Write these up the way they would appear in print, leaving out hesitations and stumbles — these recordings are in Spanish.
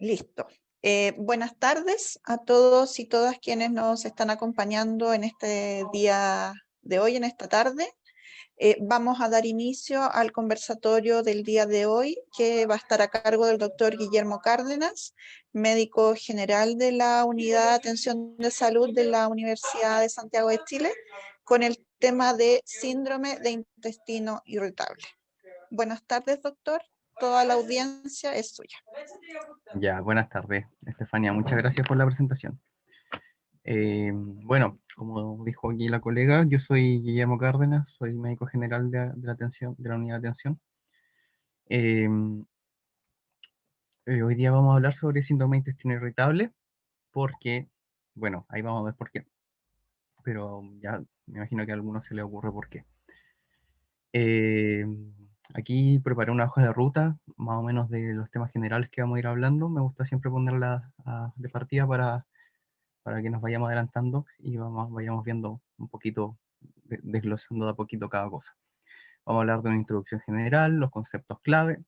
Listo. Buenas tardes a todos y todas quienes nos están acompañando en este día de hoy, en esta tarde. Vamos a dar inicio al conversatorio del día de hoy, que va a estar a cargo del doctor Guillermo Cárdenas, médico general de la Unidad de Atención de Salud de la Universidad de Santiago de Chile, con el tema de síndrome de intestino irritable. Buenas tardes, doctor. Toda la audiencia es suya. Ya, buenas tardes, Estefanía. Muchas gracias por la presentación. Bueno, como dijo aquí la colega, yo soy Guillermo Cárdenas, soy médico general de la atención, de la unidad de atención. Eh, Hoy día vamos a hablar sobre síndrome de intestino irritable, porque, bueno, ahí vamos a ver por qué, pero ya me imagino que a algunos se les ocurre por qué. Eh, Aquí preparé una hoja de ruta, más o menos de los temas generales que vamos a ir hablando. Me gusta siempre ponerla de partida para que nos vayamos adelantando y vayamos viendo un poquito, desglosando de a poquito cada cosa. Vamos a hablar de una introducción general, los conceptos clave,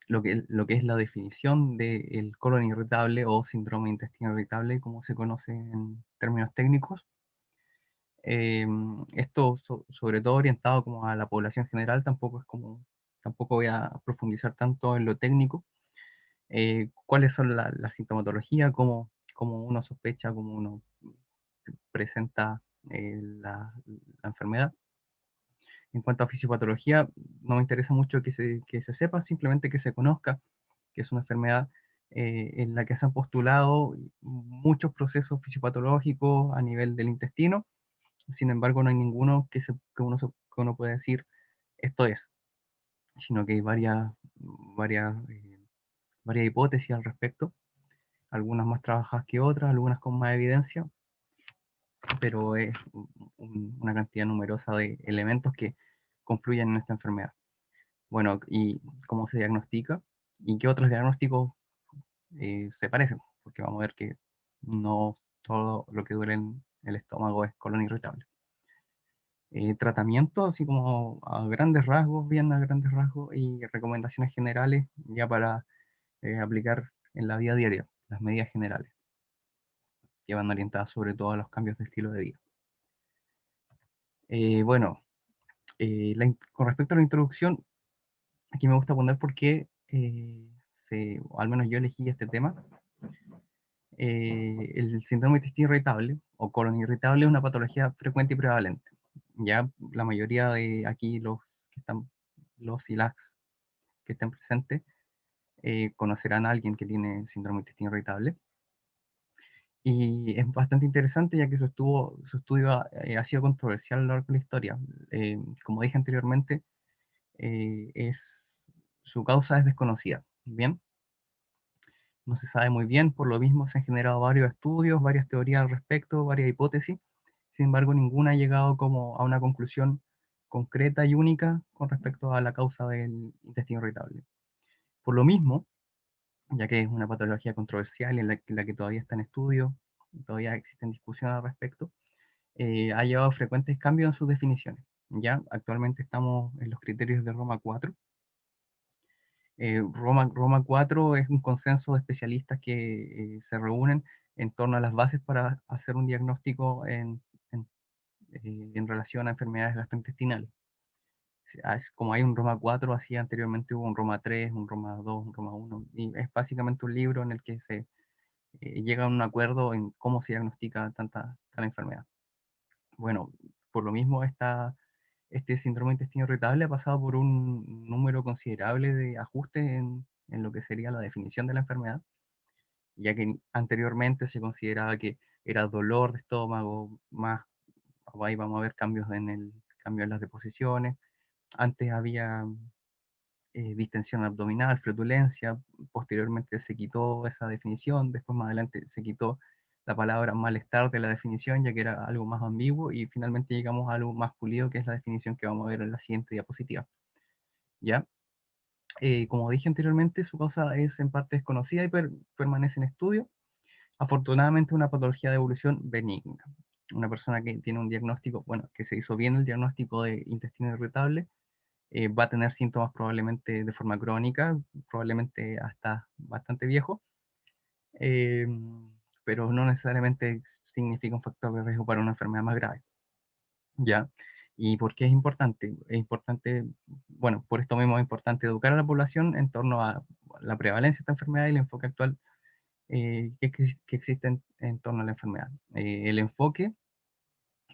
lo que es la definición del colon irritable o síndrome de intestino irritable, como se conoce en términos técnicos. Eh, Esto sobre todo orientado como a la población general, tampoco voy a profundizar tanto en lo técnico. Cuáles son la sintomatología, cómo uno sospecha, cómo uno presenta la enfermedad. En cuanto a fisiopatología, no me interesa mucho que se sepa, simplemente que se conozca que es una enfermedad en la que se han postulado muchos procesos fisiopatológicos a nivel del intestino. Sin embargo, no hay ninguno que uno pueda decir esto es, sino que hay varias hipótesis al respecto, algunas más trabajadas que otras, algunas con más evidencia, pero es una cantidad numerosa de elementos que confluyen en esta enfermedad. Bueno, y cómo se diagnostica y qué otros diagnósticos se parecen, porque vamos a ver que no todo lo que duele en el estómago es colon irritable. Tratamiento, así como a grandes rasgos, bien a grandes rasgos, y recomendaciones generales ya para aplicar en la vida diaria, las medidas generales, que van orientadas sobre todo a los cambios de estilo de vida. Bueno, con respecto a la introducción, aquí me gusta poner por qué, o al menos yo elegí este tema. El síndrome de intestino irritable o colon irritable es una patología frecuente y prevalente. Ya la mayoría de aquí los y las que estén presentes conocerán a alguien que tiene síndrome de intestino irritable. Y es bastante interesante ya que su estudio ha sido controversial a lo largo de la historia. Como dije anteriormente, su causa es desconocida. Bien, no se sabe muy bien, por lo mismo se han generado varios estudios, varias teorías al respecto, varias hipótesis. Sin embargo, ninguna ha llegado como a una conclusión concreta y única con respecto a la causa del intestino irritable. Por lo mismo, ya que es una patología controversial en la que todavía está en estudio, todavía existen discusiones al respecto, ha llevado frecuentes cambios en sus definiciones. Ya actualmente estamos en los criterios de Roma 4. Roma 4 es un consenso de especialistas que se reúnen en torno a las bases para hacer un diagnóstico en relación a enfermedades gastrointestinales. Como hay un Roma 4, así anteriormente hubo un Roma 3, un Roma 2, un Roma 1, y es básicamente un libro en el que se llega a un acuerdo en cómo se diagnostica tal enfermedad. Bueno, por lo mismo este síndrome de intestino irritable ha pasado por un número considerable de ajustes en lo que sería la definición de la enfermedad, ya que anteriormente se consideraba que era dolor de estómago, más ahí vamos a ver cambio en las deposiciones. Antes había distensión abdominal, flatulencia, posteriormente se quitó esa definición, después más adelante se quitó la palabra malestar de la definición, ya que era algo más ambiguo, y finalmente llegamos a algo más pulido, que es la definición que vamos a ver en la siguiente diapositiva. ¿Ya? Como dije anteriormente, su causa es en parte desconocida y permanece en estudio. afortunadamente una patología de evolución benigna. Una persona que tiene un diagnóstico, bueno, que se hizo bien el diagnóstico de intestino irritable, va a tener síntomas probablemente de forma crónica, probablemente hasta bastante viejo, eh, pero no necesariamente significa un factor de riesgo para una enfermedad más grave. ¿Ya? ¿Y por qué es importante? Es importante, bueno, por esto mismo es importante educar a la población en torno a la prevalencia de esta enfermedad y el enfoque actual que existe en torno a la enfermedad. El enfoque,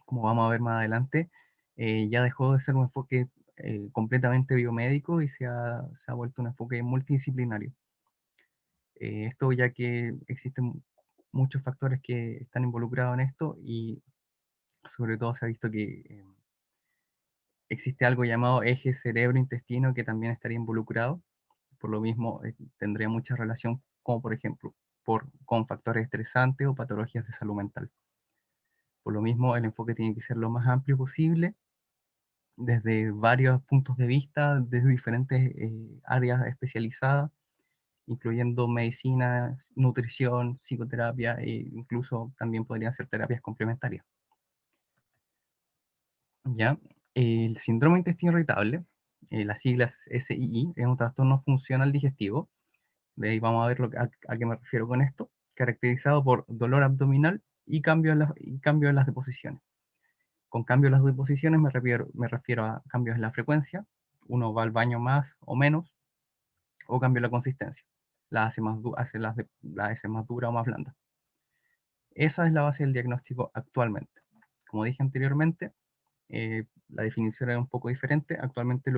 como vamos a ver más adelante, ya dejó de ser un enfoque completamente biomédico y se ha vuelto un enfoque multidisciplinario. Esto ya que existen muchos factores que están involucrados en esto y sobre todo se ha visto que existe algo llamado eje cerebro-intestino que también estaría involucrado. Por lo mismo, tendría mucha relación, como por ejemplo, con factores estresantes o patologías de salud mental. Por lo mismo, el enfoque tiene que ser lo más amplio posible, desde varios puntos de vista, desde diferentes áreas especializadas, incluyendo medicina, nutrición, psicoterapia e incluso también podrían ser terapias complementarias. ¿Ya? El síndrome de intestino irritable, las siglas SII, es un trastorno funcional digestivo. De ahí vamos a ver a qué me refiero con esto, caracterizado por dolor abdominal y cambio en las deposiciones. Con cambio en las deposiciones me refiero a cambios en la frecuencia, uno va al baño más o menos, o cambio en la consistencia, la hace más dura o más blanda. Esa es la base del diagnóstico actualmente. Como dije anteriormente, la definición era un poco diferente. Actualmente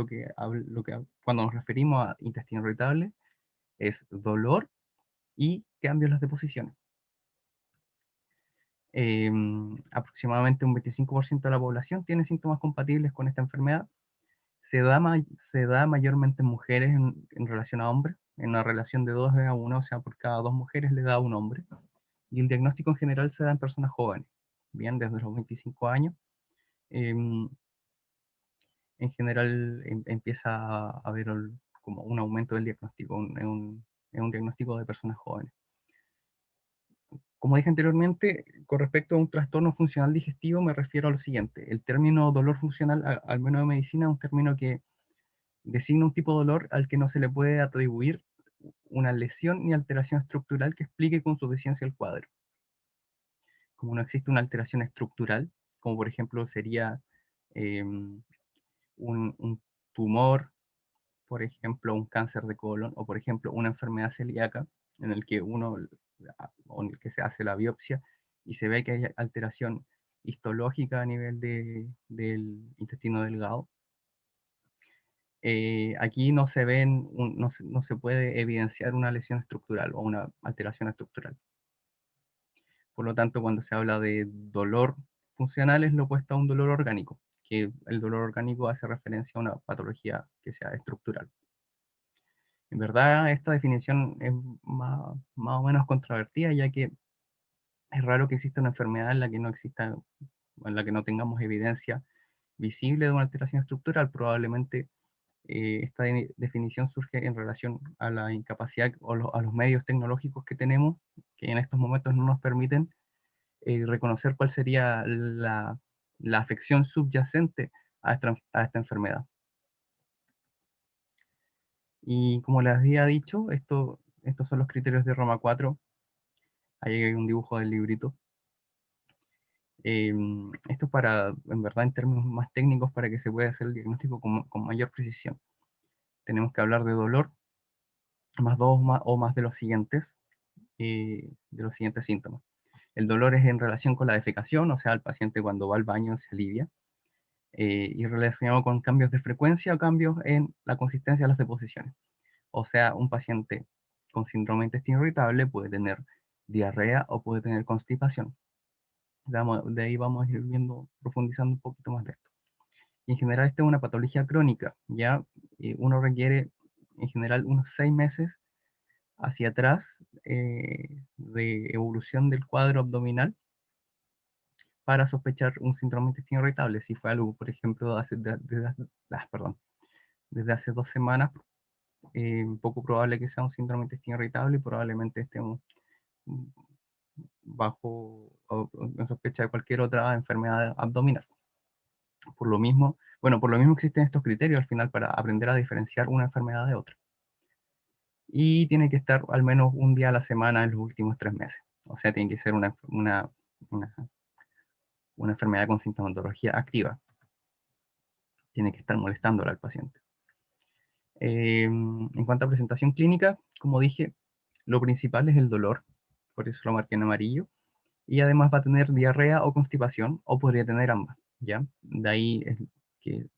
cuando nos referimos a intestino irritable es dolor y cambios en las deposiciones. Aproximadamente un 25% de la población tiene síntomas compatibles con esta enfermedad. Se da mayormente en mujeres en relación a hombres, en una relación de 2 a 1, o sea, por cada 2 mujeres le da un hombre. Y el diagnóstico en general se da en personas jóvenes, bien, desde los 25 años. em, en general empieza a haber como un aumento del diagnóstico, es un diagnóstico de personas jóvenes. Como dije anteriormente, con respecto a un trastorno funcional digestivo me refiero a lo siguiente. El término dolor funcional, al menos en medicina, es un término que designa un tipo de dolor al que no se le puede atribuir una lesión ni alteración estructural que explique con suficiencia el cuadro. Como no existe una alteración estructural, como por ejemplo sería un tumor, por ejemplo un cáncer de colon, o por ejemplo una enfermedad celíaca, en el que o en el que se hace la biopsia y se ve que hay alteración histológica a nivel del intestino delgado. Aquí no se ven, no se puede evidenciar una lesión estructural o una alteración estructural. Por lo tanto, cuando se habla de dolor funcional es lo opuesto a un dolor orgánico, que el dolor orgánico hace referencia a una patología que sea estructural. En verdad, esta definición es más o menos controvertida, ya que es raro que exista una enfermedad en la que no exista, en la que no tengamos evidencia visible de una alteración estructural. Probablemente esta definición surge en relación a la incapacidad o a los medios tecnológicos que tenemos, que en estos momentos no nos permiten reconocer cuál sería la afección subyacente a esta enfermedad. Y como les había dicho, estos son los criterios de Roma 4. Ahí hay un dibujo del librito. Esto es para, en verdad, en términos más técnicos, para que se pueda hacer el diagnóstico con mayor precisión. Tenemos que hablar de dolor, más dos o más de los siguientes síntomas. El dolor es en relación con la defecación, o sea, el paciente cuando va al baño se alivia, y relacionado con cambios de frecuencia o cambios en la consistencia de las deposiciones. O sea, un paciente con síndrome de intestino irritable puede tener diarrea o puede tener constipación. De ahí vamos a ir viendo, profundizando un poquito más de esto. Y en general, esta es una patología crónica, ¿ya? Uno requiere, en general, unos 6 meses hacia atrás de evolución del cuadro abdominal para sospechar un síndrome de intestino irritable. Si fue algo, por ejemplo, desde hace 2 semanas, poco probable que sea un síndrome de intestino irritable y probablemente estemos bajo o en sospecha de cualquier otra enfermedad abdominal. Por lo mismo, bueno, por lo mismo existen estos criterios al final para aprender a diferenciar una enfermedad de otra. Y tiene que estar al menos un día a la semana en los últimos 3 meses. O sea, tiene que ser una, una enfermedad con sintomatología activa. Tiene que estar molestándola al paciente. En cuanto a presentación clínica, como dije, lo principal es el dolor, por eso lo marqué en amarillo, y además va a tener diarrea o constipación, o podría tener ambas, ¿ya? De ahí es que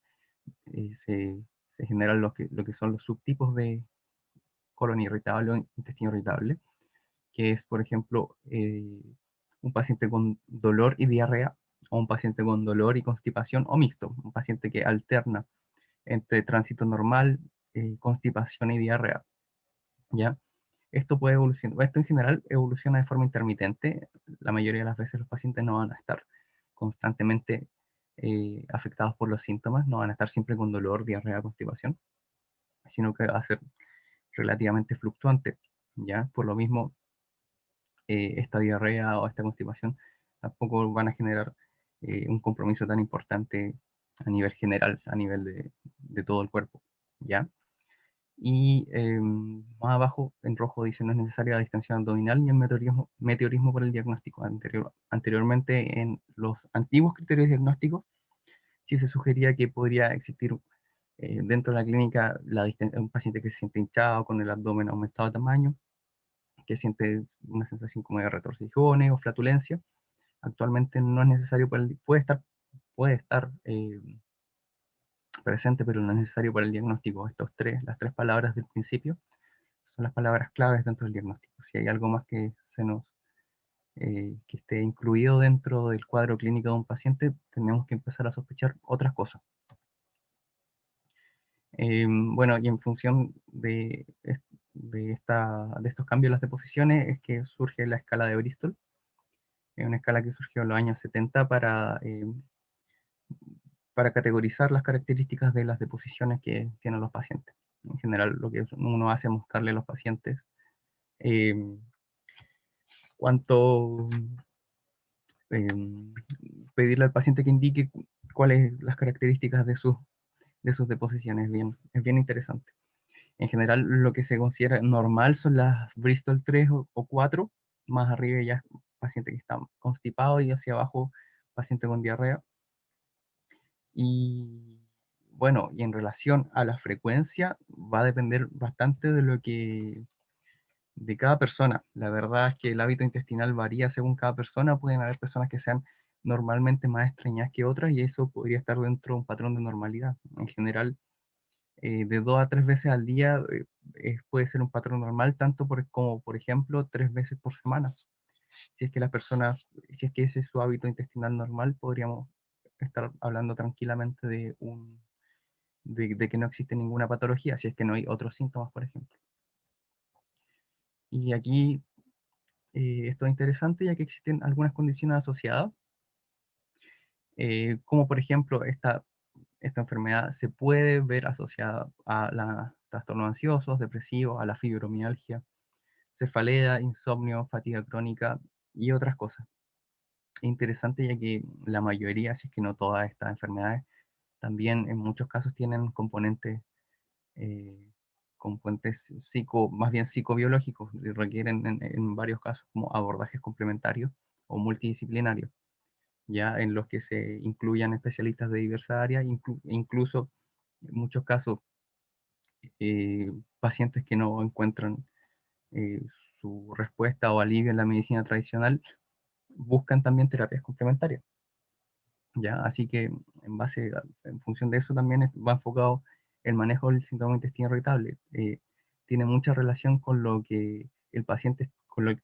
se generan lo que son los subtipos de colon irritable o intestino irritable, que es, por ejemplo, un paciente con dolor y diarrea, o un paciente con dolor y constipación, o mixto, un paciente que alterna entre tránsito normal, constipación y diarrea, ¿ya? Esto puede evolucionar, esto en general evoluciona de forma intermitente. La mayoría de las veces los pacientes no van a estar constantemente afectados por los síntomas, no van a estar siempre con dolor, diarrea, constipación, sino que va a ser relativamente fluctuante, ¿ya? Por lo mismo, esta diarrea o esta constipación tampoco van a generar un compromiso tan importante a nivel general, a nivel de todo el cuerpo, ¿ya? Y más abajo, en rojo, dice no es necesaria la distensión abdominal ni el meteorismo por el diagnóstico. Anteriormente, en los antiguos criterios diagnósticos, sí se sugería que podría existir dentro de la clínica un paciente que se siente hinchado, con el abdomen aumentado de tamaño, que siente una sensación como de retorcijones o flatulencia. Actualmente no es necesario, puede estar presente, pero no es necesario para el diagnóstico. Las tres palabras del principio, son las palabras claves dentro del diagnóstico. Si hay algo más que esté incluido dentro del cuadro clínico de un paciente, tenemos que empezar a sospechar otras cosas. Bueno, y en función de estos cambios en las deposiciones es que surge la escala de Bristol. Es una escala que surgió en los años 70 para categorizar las características de las deposiciones que tienen los pacientes. En general, lo que uno hace es mostrarle a los pacientes eh, cuánto, eh, pedirle al paciente que indique cuáles las características de sus deposiciones. Es bien interesante. En general, lo que se considera normal son las Bristol 3 o 4, más arriba ya es paciente que está constipado y hacia abajo paciente con diarrea. Y bueno, y en relación a la frecuencia, va a depender bastante de cada persona. La verdad es que el hábito intestinal varía según cada persona. Pueden haber personas que sean normalmente más estreñidas que otras y eso podría estar dentro de un patrón de normalidad. En general, de 2 a 3 veces al día puede ser un patrón normal, como por ejemplo 3 veces por semana. Si es que las personas, si es que ese es su hábito intestinal normal, podríamos estar hablando tranquilamente de que no existe ninguna patología, si es que no hay otros síntomas, por ejemplo. Y aquí esto es interesante ya que existen algunas condiciones asociadas, como por ejemplo esta enfermedad se puede ver asociada a los trastornos ansiosos, depresivos, a la fibromialgia, cefalea, insomnio, fatiga crónica y otras cosas. Es interesante ya que la mayoría, si es que no todas estas enfermedades, también en muchos casos tienen eh, componentes más bien psicobiológicos, y requieren en varios casos como abordajes complementarios o multidisciplinarios, ya en los que se incluyan especialistas de diversas áreas, incluso en muchos casos pacientes que no encuentran eh, su respuesta o alivio en la medicina tradicional, buscan también terapias complementarias. ¿Ya? Así que en función de eso también va enfocado el manejo del síndrome de intestino irritable. Tiene mucha relación con con lo que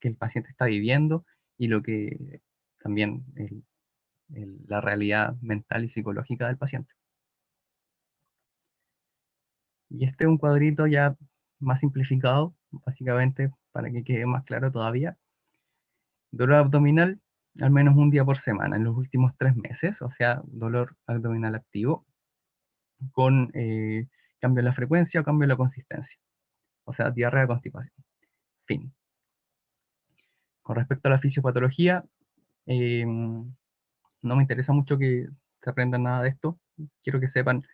el paciente está viviendo y lo que también la realidad mental y psicológica del paciente. Y este es un cuadrito ya más simplificado, básicamente para que quede más claro todavía. Dolor abdominal, al menos un día por semana en los últimos 3 meses, o sea, dolor abdominal activo, con cambio en la frecuencia o cambio en la consistencia. O sea, diarrea, constipación. Fin. Con respecto a la fisiopatología, no me interesa mucho que se aprendan nada de esto. Quiero que sepan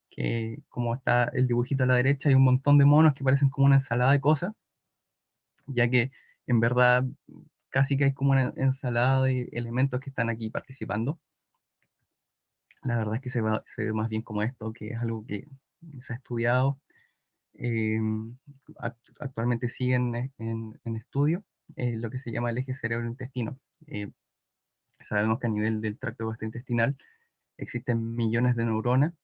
que, como está el dibujito a la derecha, hay un montón de monos que parecen como una ensalada de cosas, ya que en verdad casi que hay como una ensalada de elementos que están aquí participando. La verdad es que se ve más bien como esto, que es algo que se ha estudiado. eh, Actualmente siguen en estudio lo que se llama el eje cerebro-intestino. Sabemos que a nivel del tracto gastrointestinal existen millones de neuronas,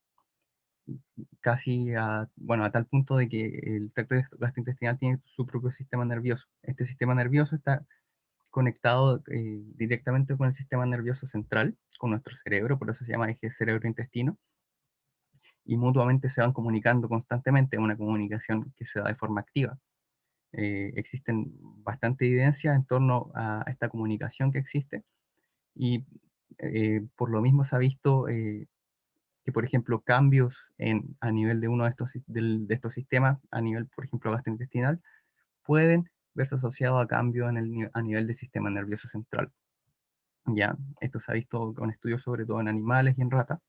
casi bueno, a tal punto de que el tracto gastrointestinal tiene su propio sistema nervioso. Este sistema nervioso está conectado directamente con el sistema nervioso central, con nuestro cerebro, por eso se llama eje cerebro-intestino, y mutuamente se van comunicando constantemente, una comunicación que se da de forma activa. Existen bastante evidencia en torno a esta comunicación que existe, y por lo mismo se ha visto que, por ejemplo, cambios a nivel de uno de de estos sistemas, a nivel, por ejemplo, gastrointestinal, pueden verse asociados a cambios a nivel del sistema nervioso central. Ya, esto se ha visto con estudios sobre todo en animales y en ratas,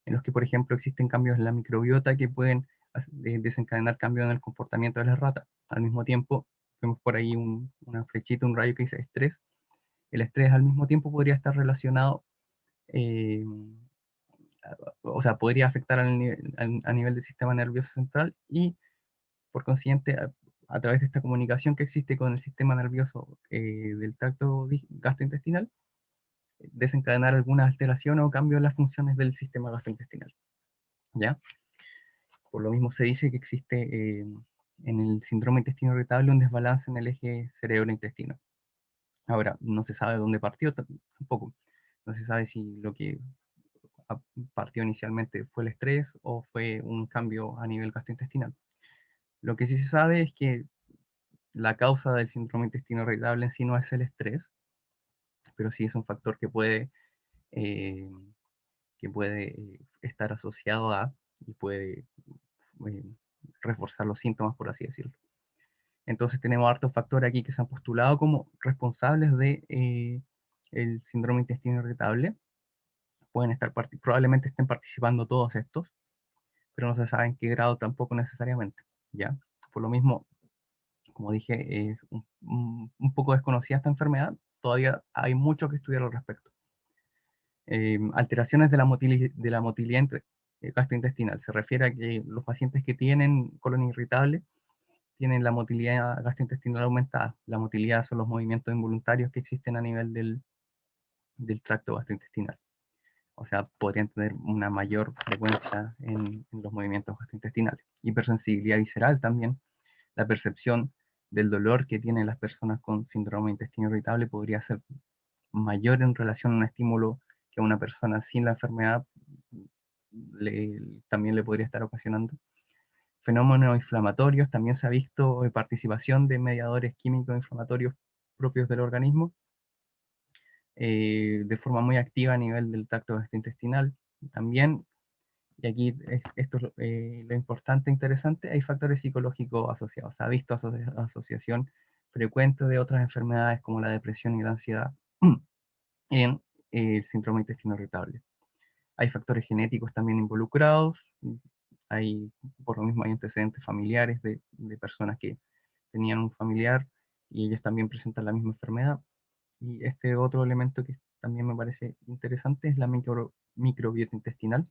en los que, por ejemplo, existen cambios en la microbiota que pueden desencadenar cambios en el comportamiento de las ratas. Al mismo tiempo, vemos por ahí una flechita, un rayo que dice estrés. El estrés al mismo tiempo podría estar relacionado, eh, o sea, podría afectar a nivel del sistema nervioso central y, por consiguiente, a través de esta comunicación que existe con el sistema nervioso del tracto gastrointestinal, desencadenar alguna alteración o cambio en las funciones del sistema gastrointestinal. ¿Ya? Por lo mismo se dice que existe en el síndrome intestino irritable un desbalance en el eje cerebro-intestino. Ahora, no se sabe dónde partió tampoco. No se sabe si lo que partió inicialmente fue el estrés o fue un cambio a nivel gastrointestinal. Lo que sí se sabe es que la causa del síndrome intestino irritable en sí no es el estrés, pero sí es un factor eh, que puede estar asociado a y puede eh, reforzar los síntomas, por así decirlo. Entonces tenemos hartos factores aquí que se han postulado como responsables de el síndrome intestino irritable. Pueden estar, probablemente estén participando todos estos, pero no se sabe en qué grado tampoco necesariamente, ¿ya? Por lo mismo, como dije, es un poco desconocida esta enfermedad, todavía hay mucho que estudiar al respecto. Alteraciones de la motilidad gastrointestinal, se refiere a que los pacientes que tienen colon irritable tienen la motilidad gastrointestinal aumentada. La motilidad son los movimientos involuntarios que existen a nivel del tracto gastrointestinal. O sea, podrían tener una mayor frecuencia en los movimientos gastrointestinales. Hipersensibilidad visceral también. La percepción del dolor que tienen las personas con síndrome de intestino irritable podría ser mayor en relación a un estímulo que a una persona sin la enfermedad también le podría estar ocasionando. Fenómenos inflamatorios, también se ha visto participación de mediadores químicos inflamatorios propios del organismo de forma muy activa a nivel del tracto gastrointestinal. También, y aquí esto es lo importante e interesante, hay factores psicológicos asociados. Se ha visto asociación frecuente de otras enfermedades como la depresión y la ansiedad en el síndrome de intestino irritable. Hay factores genéticos también involucrados, hay, por lo mismo hay antecedentes familiares de personas que tenían un familiar y ellos también presentan la misma enfermedad. Y este otro elemento que también me parece interesante es la microbiota intestinal.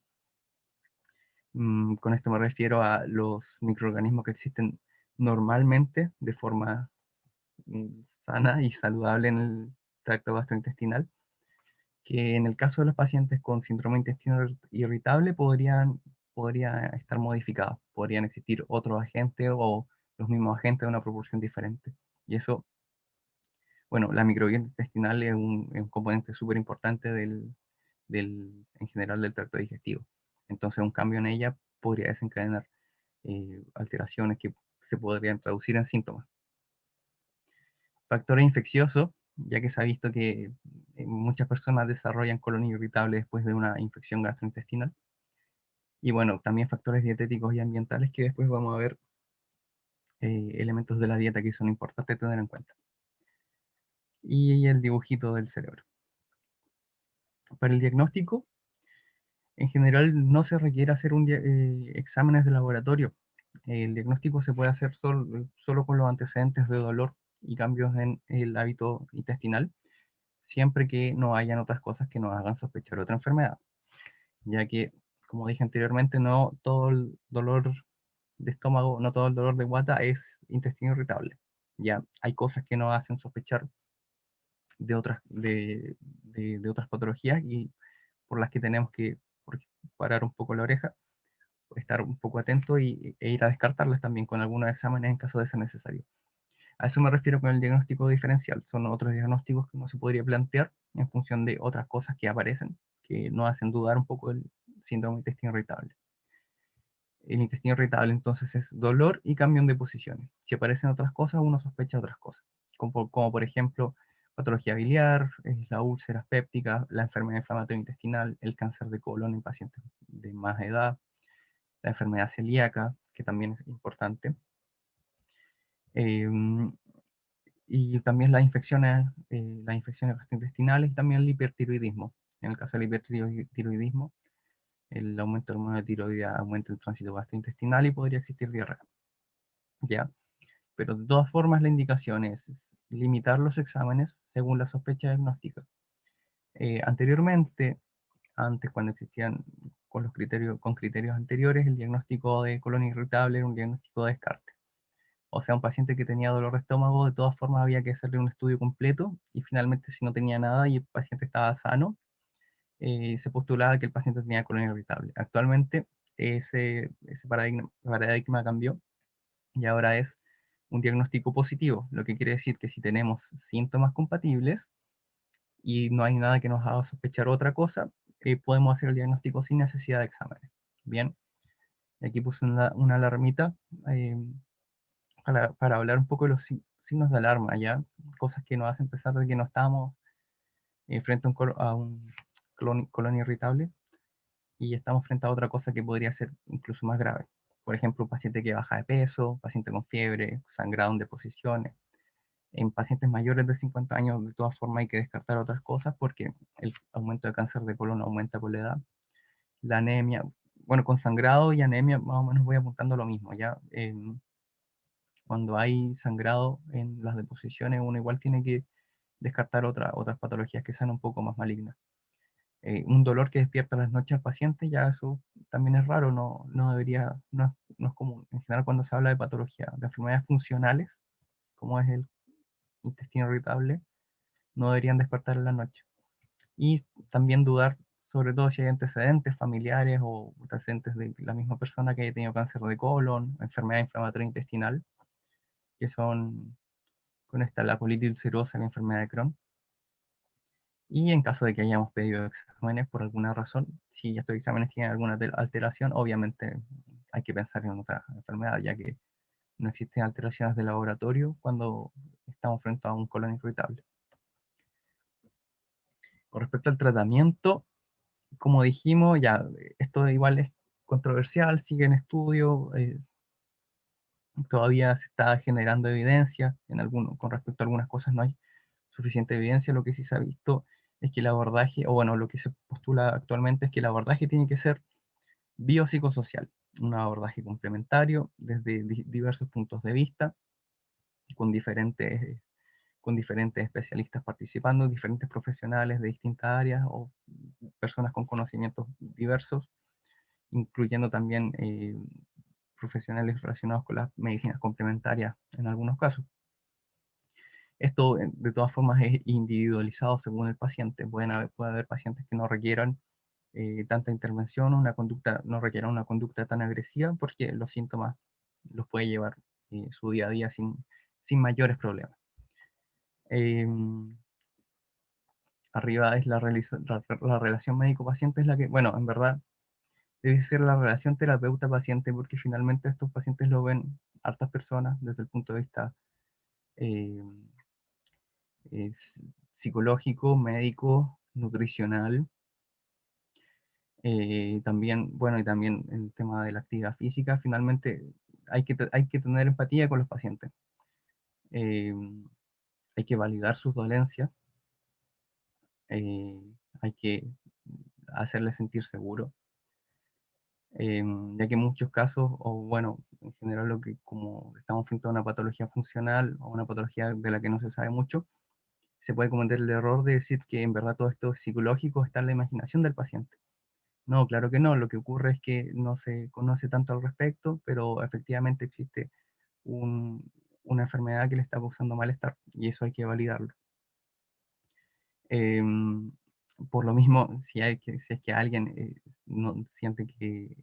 Con esto me refiero a los microorganismos que existen normalmente de forma sana y saludable en el tracto gastrointestinal, que en el caso de los pacientes con síndrome de intestino irritable podría estar modificados. Podrían existir otros agentes o los mismos agentes de una proporción diferente. Y eso, bueno, la microbiota intestinal es un componente súper importante en general del tracto digestivo. Entonces un cambio en ella podría desencadenar alteraciones que se podrían traducir en síntomas. Factores infecciosos, ya que se ha visto que muchas personas desarrollan colon irritable después de una infección gastrointestinal. Y bueno, también factores dietéticos y ambientales que después vamos a ver elementos de la dieta que son importantes tener en cuenta. y el dibujito del cerebro. Para el diagnóstico, en general no se requiere hacer exámenes de laboratorio. El diagnóstico se puede hacer solo con los antecedentes de dolor y cambios en el hábito intestinal, siempre que no hayan otras cosas que nos hagan sospechar otra enfermedad, ya que, como dije anteriormente, no todo el dolor de estómago, no todo el dolor de guata es intestino irritable. Ya hay cosas que nos hacen sospechar de otras patologías y por las que tenemos que parar un poco la oreja, estar un poco atento e ir a descartarlas también con algunos exámenes en caso de ser necesario. A eso me refiero con el diagnóstico diferencial. Son otros diagnósticos que uno se podría plantear en función de otras cosas que aparecen, que nos hacen dudar un poco del síndrome de intestino irritable. El intestino irritable entonces es dolor y cambio de posiciones. Si aparecen otras cosas, uno sospecha otras cosas, como por ejemplo patología biliar, la úlcera péptica, la enfermedad inflamatoria intestinal, el cáncer de colon en pacientes de más edad, la enfermedad celíaca, que también es importante, eh, y también las infecciones gastrointestinales y también el hipertiroidismo. En el caso del hipertiroidismo, el aumento del hormona de tiroidea aumenta el tránsito gastrointestinal y podría existir diarrea. ¿Ya? Pero de todas formas la indicación es limitar los exámenes según la sospecha diagnóstica. Anteriormente, antes cuando existían con criterios anteriores, el diagnóstico de colon irritable era un diagnóstico de descarte. O sea, un paciente que tenía dolor de estómago, de todas formas había que hacerle un estudio completo y finalmente si no tenía nada y el paciente estaba sano, se postulaba que el paciente tenía colon irritable. Actualmente ese paradigma cambió y ahora es un diagnóstico positivo, lo que quiere decir que si tenemos síntomas compatibles y no hay nada que nos haga sospechar otra cosa, podemos hacer el diagnóstico sin necesidad de exámenes. Bien, aquí puse una alarmita eh, para hablar un poco de los signos de alarma, ¿ya? Cosas que nos hacen pensar de que no estamos frente a un colon irritable y estamos frente a otra cosa que podría ser incluso más grave. Por ejemplo, un paciente que baja de peso, paciente con fiebre, sangrado en deposiciones. En pacientes mayores de 50 años, de todas formas, hay que descartar otras cosas porque el aumento de cáncer de colon aumenta con la edad. La anemia, bueno, con sangrado y anemia más o menos voy apuntando lo mismo, ¿ya? Cuando hay sangrado en las deposiciones, uno igual tiene que descartar otras patologías que sean un poco más malignas. Un dolor que despierta las noches al paciente, ya eso también es raro, no debería, no es común. En general, cuando se habla de patología, de enfermedades funcionales, como es el intestino irritable, no deberían despertar en la noche. Y también dudar, sobre todo si hay antecedentes familiares o antecedentes de la misma persona que haya tenido cáncer de colon, enfermedad inflamatoria intestinal, que son con esta la colitis ulcerosa, la enfermedad de Crohn. Y en caso de que hayamos pedido exámenes por alguna razón, si estos exámenes tienen alguna alteración, obviamente hay que pensar en otra enfermedad, ya que no existen alteraciones de laboratorio cuando estamos frente a un colon irritable. Con respecto al tratamiento, como dijimos, ya esto igual es controversial, sigue en estudio, todavía se está generando evidencia, con respecto a algunas cosas no hay suficiente evidencia. Lo que sí se ha visto es que el abordaje, o bueno, lo que se postula actualmente es que el abordaje tiene que ser biopsicosocial, un abordaje complementario desde diversos puntos de vista, con diferentes especialistas participando, diferentes profesionales de distintas áreas o personas con conocimientos diversos, incluyendo también profesionales relacionados con las medicinas complementarias en algunos casos. Esto, de todas formas, es individualizado según el paciente. Puede haber pacientes que no requieran tanta intervención, no requieran una conducta tan agresiva, porque los síntomas los puede llevar su día a día sin mayores problemas. Eh, Arriba es la relación médico-paciente, es la que, bueno, en verdad debe ser la relación terapeuta-paciente, porque finalmente estos pacientes lo ven hartas personas desde el punto de vista eh, eh, psicológico, médico, nutricional, también, bueno, y también el tema de la actividad física. Finalmente hay que tener empatía con los pacientes. Eh, hay que validar sus dolencias, eh, hay que hacerle sentir seguro, ya que en muchos casos, o bueno, en general lo que como estamos frente a una patología funcional o una patología de la que no se sabe mucho, se puede cometer el error de decir que en verdad todo esto es psicológico, está en la imaginación del paciente. No, claro que no, lo que ocurre es que no se conoce tanto al respecto, pero efectivamente existe un- una enfermedad que le está causando malestar y eso hay que validarlo. Em, por lo mismo, si es que alguien no siente que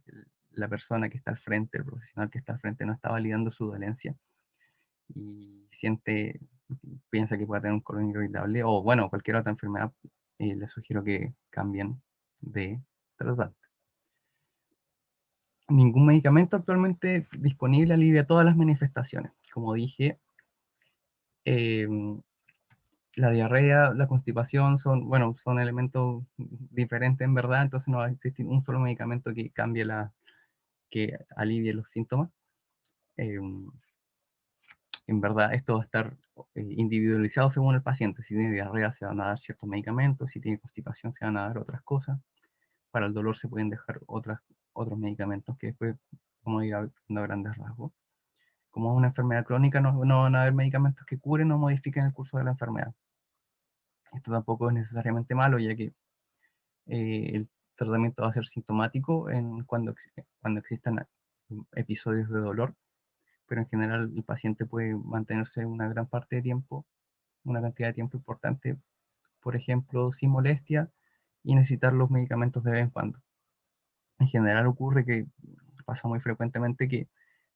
la persona que está al frente, el profesional que está al frente no está validando su dolencia y piensa que puede tener un colon irritable o bueno, cualquier otra enfermedad, les sugiero que cambien de tratante. Ningún medicamento actualmente disponible alivia todas las manifestaciones. Como dije, em, la diarrea, la constipación son, bueno, son elementos diferentes en verdad, entonces no va a existir un solo medicamento que cambie que alivie los síntomas. Eh, en verdad, esto va a estar individualizado según el paciente. Si tiene diarrea, se van a dar ciertos medicamentos, si tiene constipación, se van a dar otras cosas. Para el dolor se pueden dejar otros medicamentos que después, como ir viendo a grandes rasgos. Como es una enfermedad crónica, no van a haber medicamentos que curen o modifiquen el curso de la enfermedad. Esto tampoco es necesariamente malo, ya que el tratamiento va a ser sintomático cuando existan episodios de dolor, pero en general el paciente puede mantenerse una gran parte de tiempo, una cantidad de tiempo importante, por ejemplo, sin molestia y necesitar los medicamentos de vez en cuando. En general ocurre que pasa muy frecuentemente que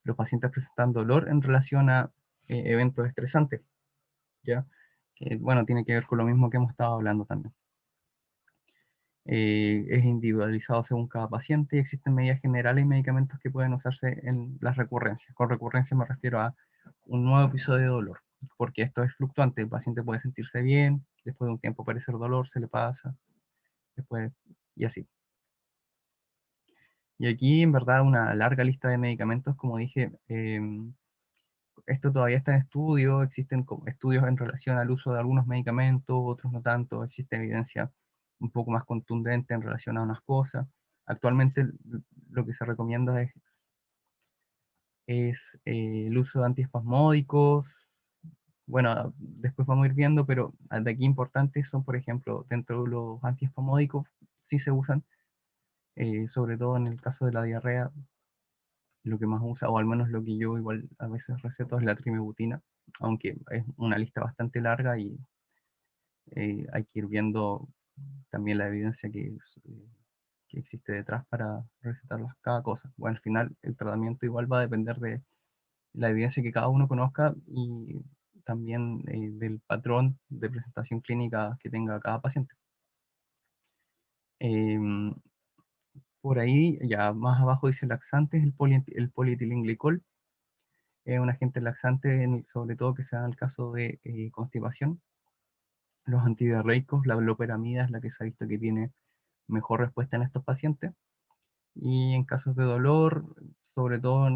los pacientes presentan dolor en relación a eventos estresantes, ¿ya? Que, bueno, tiene que ver con lo mismo que hemos estado hablando también. Es individualizado según cada paciente y existen medidas generales y medicamentos que pueden usarse en las recurrencias. Con recurrencia me refiero a un nuevo episodio de dolor, porque esto es fluctuante. El paciente puede sentirse bien, después de un tiempo aparece el dolor, se le pasa, después y así. Y aquí, en verdad, una larga lista de medicamentos, como dije, esto todavía está en estudio, existen estudios en relación al uso de algunos medicamentos, otros no tanto, existe evidencia un poco más contundente en relación a unas cosas. Actualmente lo que se recomienda es el uso de antiespasmódicos. Bueno, después vamos a ir viendo, pero de aquí importantes son, por ejemplo, dentro de los antiespasmódicos, sí se usan, sobre todo en el caso de la diarrea, lo que más usa, o al menos lo que yo igual a veces receto es la trimebutina, aunque es una lista bastante larga y hay que ir viendo también la evidencia que existe detrás para recetarlas cada cosa. Bueno, al final el tratamiento igual va a depender de la evidencia que cada uno conozca y también del patrón de presentación clínica que tenga cada paciente. Em, por ahí, ya más abajo dice laxantes, el polietilenglicol es un agente laxante, sobre todo que se da en el caso de constipación. Los antidiarreicos, la loperamida es la que se ha visto que tiene mejor respuesta en estos pacientes. Y en casos de dolor, sobre todo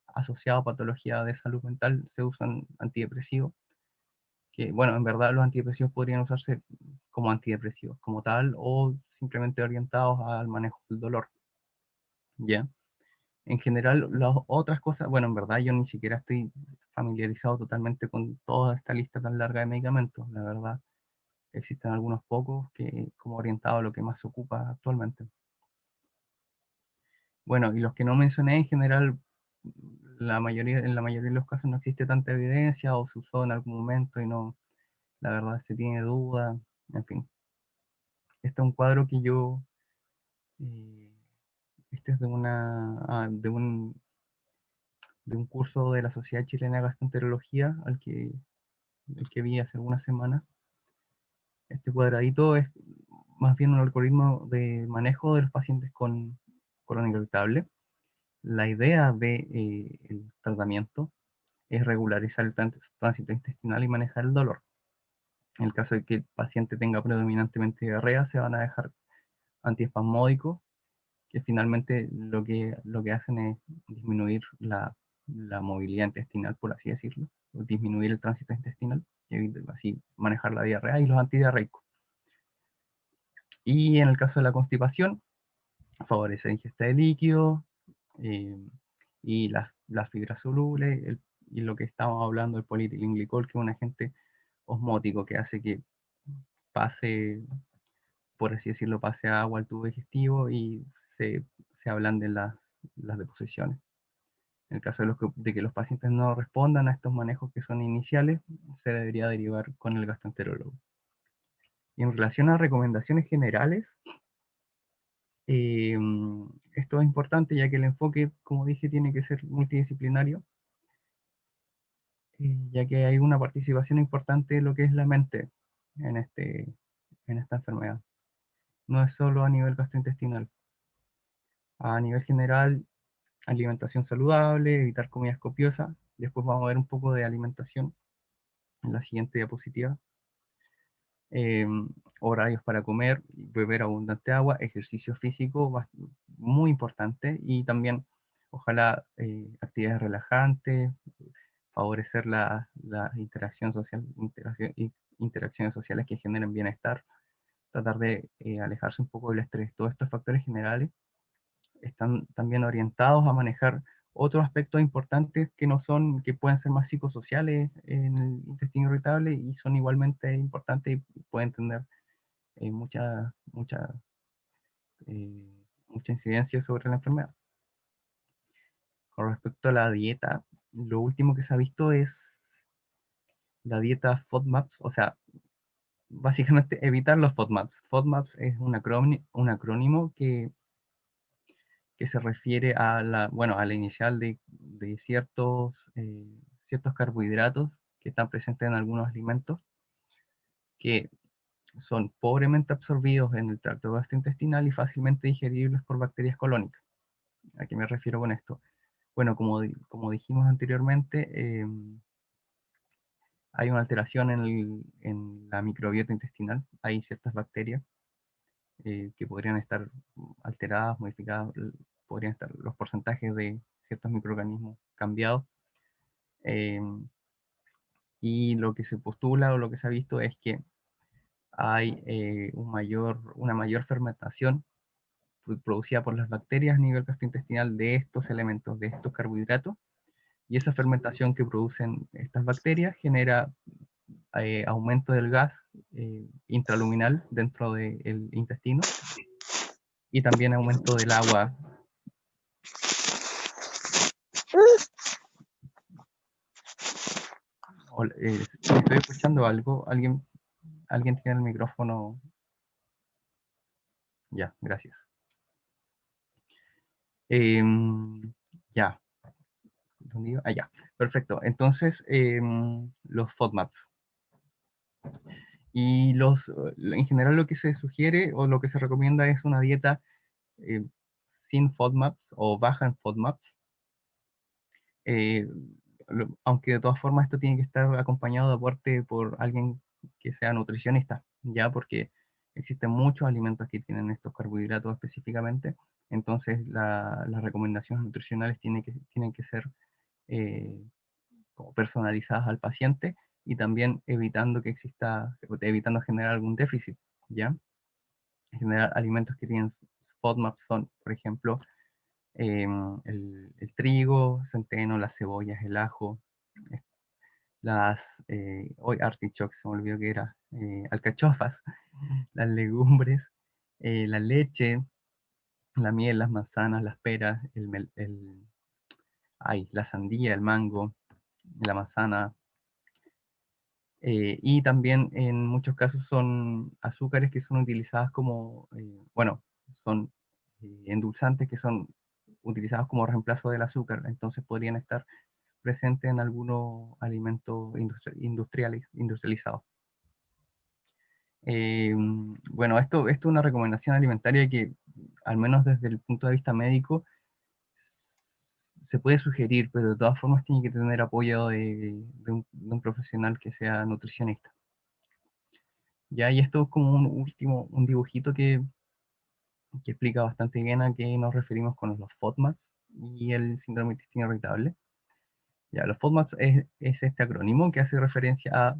asociado a patología de salud mental, se usan antidepresivos, que bueno, en verdad los antidepresivos podrían usarse como antidepresivos como tal o simplemente orientados al manejo del dolor, ¿ya? En general, las otras cosas, bueno, en verdad yo ni siquiera estoy familiarizado totalmente con toda esta lista tan larga de medicamentos, la verdad. Existen algunos pocos que como orientado a lo que más se ocupa actualmente. Bueno, y los que no mencioné en general, en la mayoría de los casos no existe tanta evidencia o se usó en algún momento y no, la verdad se tiene duda, en fin. Este es un cuadro que eh, este es de un curso de la Sociedad Chilena de Gastroenterología el que vi hace algunas semanas. Este cuadradito es más bien un algoritmo de manejo de los pacientes con colon irritable. La idea del tratamiento es regularizar el tránsito intestinal y manejar el dolor. En el caso de que el paciente tenga predominantemente diarrea, se van a dejar antiespasmódicos, que finalmente lo que hacen es disminuir la movilidad intestinal, por así decirlo, disminuir el tránsito intestinal, y así manejar la diarrea y los antidiarreicos. Y en el caso de la constipación, favorece la ingesta de líquidos eh, y las fibras solubles, y lo que estamos hablando, el polietilenglicol, que es un agente osmótico que hace que pase, por así decirlo, pase agua al tubo digestivo y se ablanden las deposiciones. En el caso de que los pacientes no respondan a estos manejos que son iniciales, se debería derivar con el gastroenterólogo. Y en relación a recomendaciones generales, eh, esto es importante ya que el enfoque, como dije, tiene que ser multidisciplinario, ya que hay una participación importante de lo que es la mente en, en esta enfermedad. No es solo a nivel gastrointestinal. A nivel general, alimentación saludable, evitar comidas copiosas. Después vamos a ver un poco de alimentación en la siguiente diapositiva. eh, Horarios para comer, beber abundante agua, ejercicio físico muy importante, y también ojalá actividades relajantes, favorecer la interacción social, interacciones sociales que generen bienestar, tratar de alejarse un poco del estrés. Todos estos factores generales están también orientados a manejar otros aspectos importantes que no son, que pueden ser más psicosociales en el intestino irritable, y son igualmente importantes y pueden tener mucha, mucha, mucha incidencia sobre la enfermedad. Con respecto a la dieta, lo último que se ha visto es la dieta FODMAPs, o sea, básicamente evitar los FODMAPs. FODMAPs es un acrónimo que se refiere a bueno, a la inicial de ciertos carbohidratos que están presentes en algunos alimentos, que son pobremente absorbidos en el tracto gastrointestinal y fácilmente digeribles por bacterias colónicas. ¿A qué me refiero con esto? Bueno, como dijimos anteriormente, hay una alteración en la microbiota intestinal. Hay ciertas bacterias que podrían estar alteradas, modificadas, podrían estar los porcentajes de ciertos microorganismos cambiados. eh, y lo que se postula o lo que se ha visto es que hay una mayor fermentación producida por las bacterias a nivel gastrointestinal de estos elementos, de estos carbohidratos, y esa fermentación que producen estas bacterias genera aumento del gas intraluminal dentro del intestino, y también aumento del agua. Estoy escuchando algo. ¿Alguien tiene el micrófono? Ya, gracias. Ya. ¿Dónde iba? Ah, ya. Perfecto. Entonces, los FODMAPs. Y en general lo que se sugiere o lo que se recomienda es una dieta eh, sin FODMAPs o baja en FODMAPs. eh, Aunque de todas formas esto tiene que estar acompañado de aporte por alguien que sea nutricionista, ya, porque existen muchos alimentos que tienen estos carbohidratos específicamente. Entonces las recomendaciones nutricionales tienen que ser eh, como personalizadas al paciente, y también evitando generar algún déficit, ¿ya? En general, alimentos que tienen FODMAPs son, por ejemplo, el trigo, centeno, las cebollas, el ajo, eh, hoy artichokes, se me olvidó que era, alcachofas, las legumbres, la leche, la miel, las manzanas, las peras, la sandía, el mango, la manzana, y también en muchos casos son azúcares que son utilizadas como, bueno, son endulzantes que son utilizados como reemplazo del azúcar, entonces podrían estar presentes en algunos alimentos industrializados. Bueno, esto es una recomendación alimentaria que, al menos desde el punto de vista médico, se puede sugerir, pero de todas formas tiene que tener apoyo de un profesional que sea nutricionista. Ya, y esto es como un dibujito que explica bastante bien a qué nos referimos con los FODMAPs y el síndrome de intestino irritable. Ya, los FODMAPs es este acrónimo que hace referencia a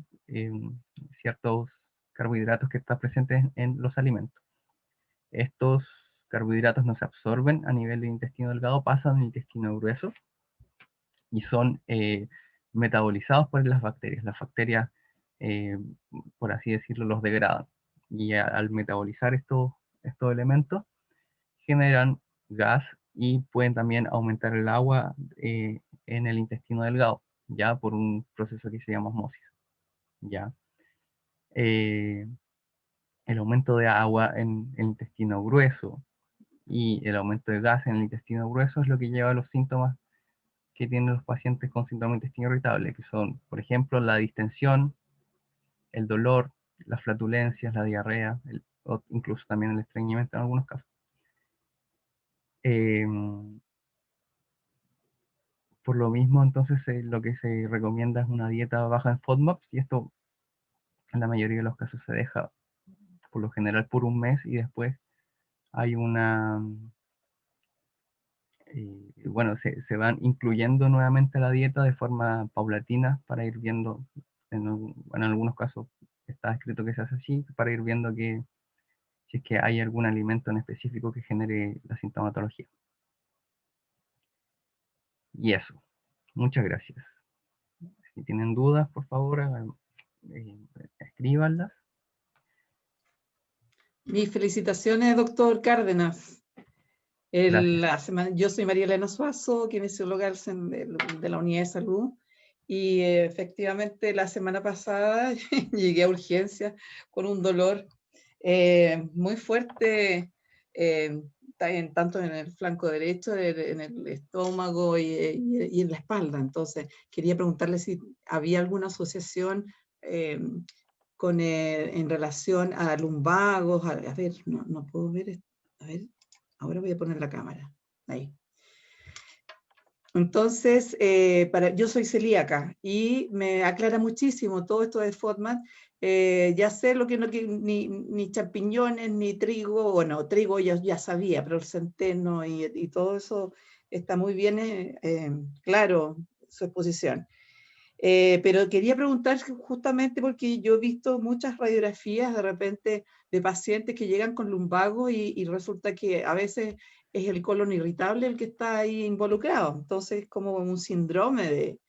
ciertos carbohidratos que están presentes en los alimentos. Estos carbohidratos no se absorben a nivel del intestino delgado, pasan al intestino grueso y son metabolizados por las bacterias. Las bacterias, eh, por así decirlo, los degradan. Y al metabolizar estos elementos, generan gas y pueden también aumentar el agua en el intestino delgado, ya por un proceso que se llama osmosis. ¿Ya? Eh, el aumento de agua en el intestino grueso y el aumento de gas en el intestino grueso es lo que lleva a los síntomas que tienen los pacientes con síndrome de intestino irritable, que son, por ejemplo, la distensión, el dolor, las flatulencias, la diarrea, o incluso también el estreñimiento en algunos casos. Eh, por lo mismo, entonces, lo que se recomienda es una dieta baja en FODMAPs, y esto en la mayoría de los casos se deja, por lo general, por un mes, y después hay bueno, se van incluyendo nuevamente a la dieta de forma paulatina para ir viendo, en algunos casos está escrito que se hace así, para ir viendo que si es que hay algún alimento en específico que genere la sintomatología. Y eso, muchas gracias. Si tienen dudas, por favor, eh, escríbanlas. Mis felicitaciones, doctor Cárdenas. Gracias. Yo soy María Elena Suazo, kinesióloga de la Unidad de Salud, y efectivamente la semana pasada llegué a urgencias con un dolor muy fuerte, tanto en el flanco derecho, en el estómago y en la espalda. Entonces, quería preguntarle si había alguna asociación en relación a lumbagos. A ver, no puedo ver. A ver, ahora voy a poner la cámara. Ahí. Entonces, yo soy celíaca y me aclara muchísimo todo esto de FODMAP. Ya sé lo que no, ni champiñones, ni trigo. Bueno, trigo ya sabía, pero el centeno y todo eso está muy bien claro, su exposición. Pero quería preguntar justamente porque yo he visto muchas radiografías de repente de pacientes que llegan con lumbago y resulta que a veces es el colon irritable el que está ahí involucrado. Entonces es como un síndrome de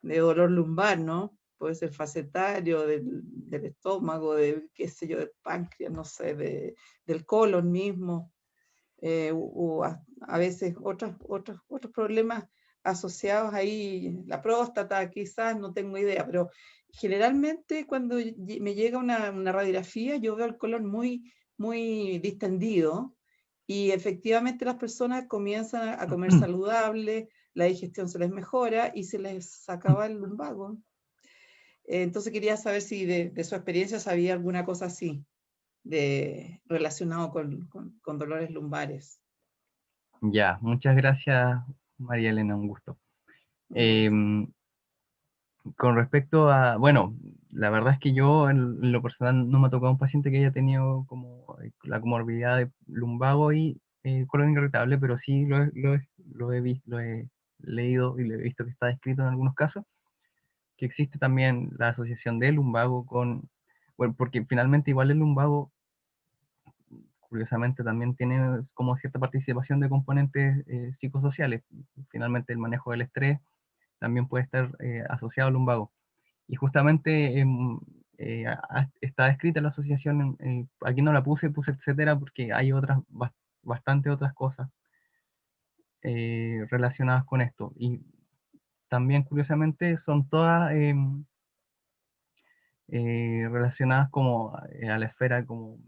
dolor lumbar, ¿no? Puede ser facetario, del estómago, qué sé yo, del páncreas, no sé, del colon mismo, o a veces otros problemas asociados ahí, la próstata quizás, no tengo idea, pero generalmente cuando me llega una radiografía yo veo el colon muy distendido y efectivamente las personas comienzan a comer saludable, la digestión se les mejora y se les acaba el lumbago. Entonces quería saber si de su experiencia sabía alguna cosa así, relacionado con dolores lumbares. Ya, muchas gracias, María Elena, un gusto. Con respecto a, bueno, la verdad es que yo en lo personal no me ha tocado un paciente que haya tenido como la comorbilidad de lumbago y colon irritable, pero sí lo he leído y lo he visto que está descrito en algunos casos, que existe también la asociación de lumbago con, bueno, porque finalmente igual el lumbago, curiosamente, también tiene como cierta participación de componentes psicosociales. Finalmente el manejo del estrés también puede estar asociado al lumbago. Y justamente está escrita la asociación, aquí no la puse etcétera, porque hay bastante otras cosas relacionadas con esto. Y también, curiosamente, son todas relacionadas como a la esfera como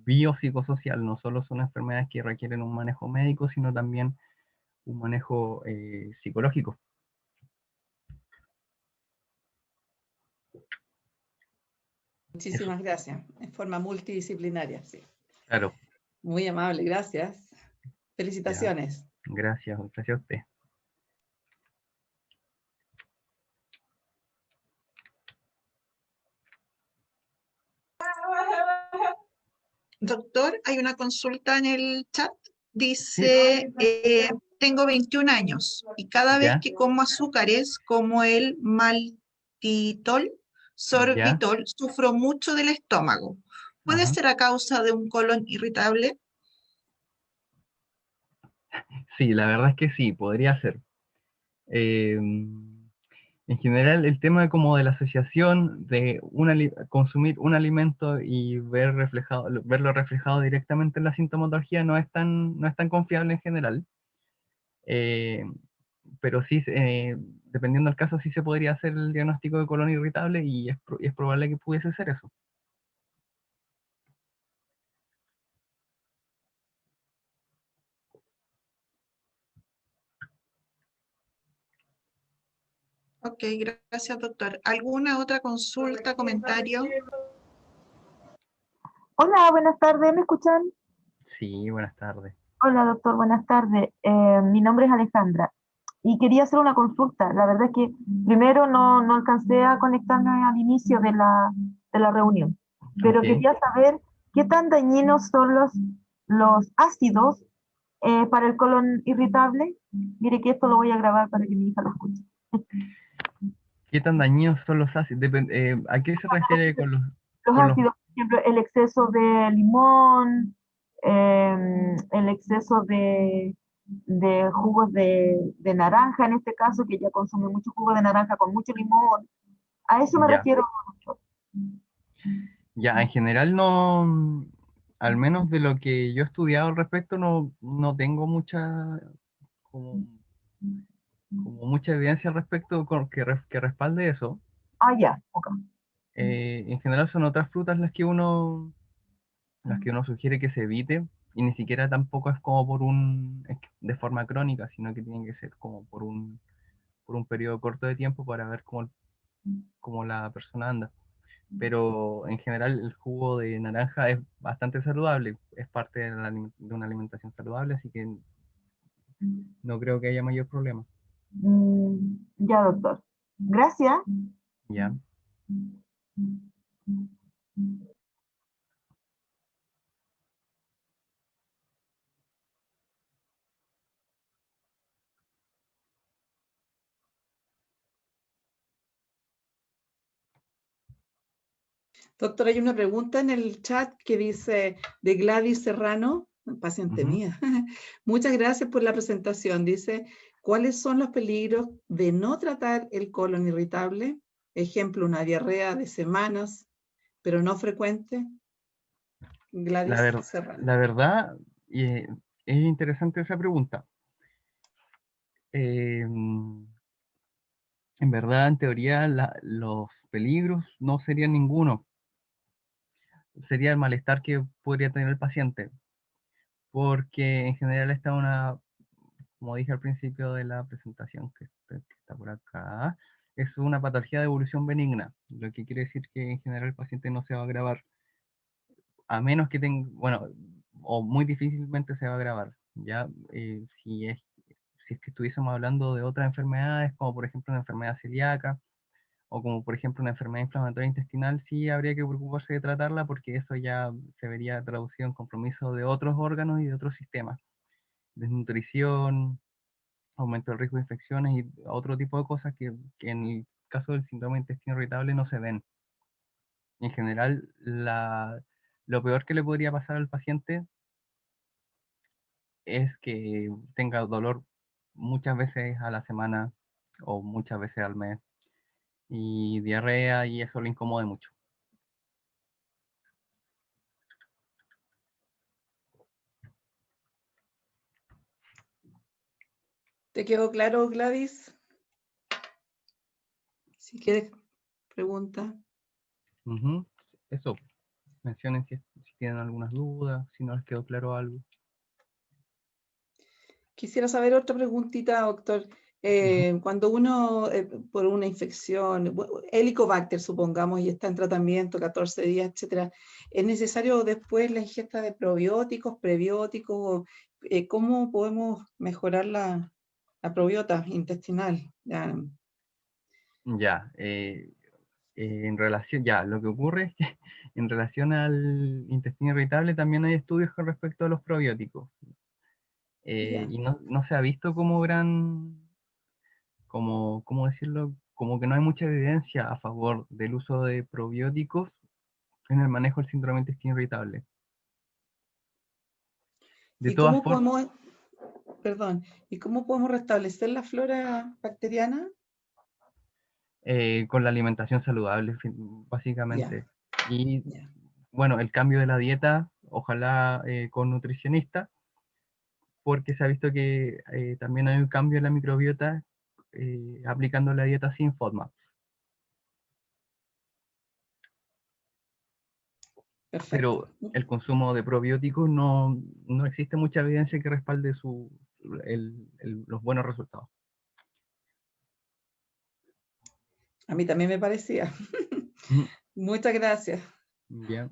biopsicosocial. No solo son enfermedades que requieren un manejo médico, sino también un manejo psicológico. Eso, Muchísimas gracias. En forma multidisciplinaria, sí. claro. Muy amable, gracias. Ya, Felicitaciones. gracias a usted. Doctor, hay una consulta en el chat. Sí, Dice, tengo 21 años y cada vez ¿Ya? que como azúcares, como el maltitol, ¿Ya? sorbitol, sufro mucho del estómago. ¿Puede Ajá. ser a causa de un colon irritable? Sí, la verdad es que sí, podría ser. En general, el tema como de la asociación de consumir un alimento y verlo reflejado directamente en la sintomatología no es tan confiable en general. Eh, pero sí, dependiendo del caso, sí se podría hacer el diagnóstico de colon irritable y es probable que pudiese ser eso. Ok, gracias, doctor. ¿Alguna otra consulta, comentario? Hola, buenas tardes, ¿me escuchan? Sí, buenas tardes. Hola, doctor, buenas tardes. Mi nombre es Alejandra y quería hacer una consulta. La verdad es que primero no alcancé a conectarme al inicio de la reunión, pero Ok. quería saber qué tan dañinos son los ácidos para el colon irritable. Mire que esto lo voy a grabar para que mi hija lo escuche. ¿Qué tan dañinos son los ácidos? ¿A qué se refiere Los con los... ácidos, por ejemplo, el exceso de limón, el exceso de jugos de naranja, en este caso, que ya consume mucho jugo de naranja con mucho limón. A eso me Ya, refiero mucho. ya, en general no, al menos de lo que yo he estudiado al respecto, no tengo como, como mucha evidencia al respecto que respalde eso. Ah, ya, ok. En general son otras frutas las que uno sugiere que se evite, y ni siquiera tampoco es como de forma crónica, sino que tiene que ser como por un periodo corto de tiempo para ver cómo la persona anda. Pero en general el jugo de naranja es bastante saludable, es parte de una alimentación saludable, así que no creo que haya mayor problema. Ya, doctor. Gracias. ¿Ya? Doctor, hay una pregunta en el chat que dice de Gladys Serrano, paciente Ujú. mía. Muchas gracias por la presentación. Dice, ¿cuáles son los peligros de no tratar el colon irritable? Ejemplo, una diarrea de semanas, pero no frecuente. La Gladys ver- Serrano. la verdad, es interesante esa pregunta. En verdad, en teoría, los peligros no serían ninguno, sería el malestar que podría tener el paciente, porque en general como dije al principio de la presentación, que está por acá, es una patología de evolución benigna, lo que quiere decir que en general el paciente no se va a agravar, a menos que tenga, bueno, o muy difícilmente se va a agravar, ¿ya? Si es que estuviésemos hablando de otras enfermedades, como por ejemplo una enfermedad celíaca, o como por ejemplo una enfermedad inflamatoria intestinal, sí habría que preocuparse de tratarla porque eso ya se vería traducido en compromiso de otros órganos y de otros sistemas, desnutrición, aumento del riesgo de infecciones y otro tipo de cosas que en el caso del síndrome de intestino irritable no se ven. En general, lo peor que le podría pasar al paciente es que tenga dolor muchas veces a la semana o muchas veces al mes y diarrea y eso le incomode mucho. ¿Te quedó claro, Gladys? Si quieres, pregunta. Ujú. Eso, mencionen si tienen algunas dudas, si no les quedó claro algo. Quisiera saber otra preguntita, doctor. Ujú. Cuando uno, por una infección, Helicobacter, supongamos, y está en tratamiento 14 días, etcétera, ¿es necesario después la ingesta de probióticos, prebióticos? ¿Cómo podemos mejorar la probiota intestinal? Ya, Ya, en relación, ya, lo que ocurre es que en relación al intestino irritable también hay estudios con respecto a los probióticos. Ya. Y no se ha visto como ¿cómo decirlo? Como que no hay mucha evidencia a favor del uso de probióticos en el manejo del síndrome de intestino irritable. De ¿Y todas cómo formas, podemos, perdón, ¿y cómo podemos restablecer la flora bacteriana? con la alimentación saludable, Ya, básicamente. Y ya. bueno, el cambio de la dieta, ojalá con nutricionista, porque se ha visto que también hay un cambio en la microbiota aplicando la dieta sin FODMAP. Perfecto. Pero el consumo de probióticos no existe mucha evidencia que respalde los buenos resultados. A mí también me parecía. Mm, Muchas gracias. Bien.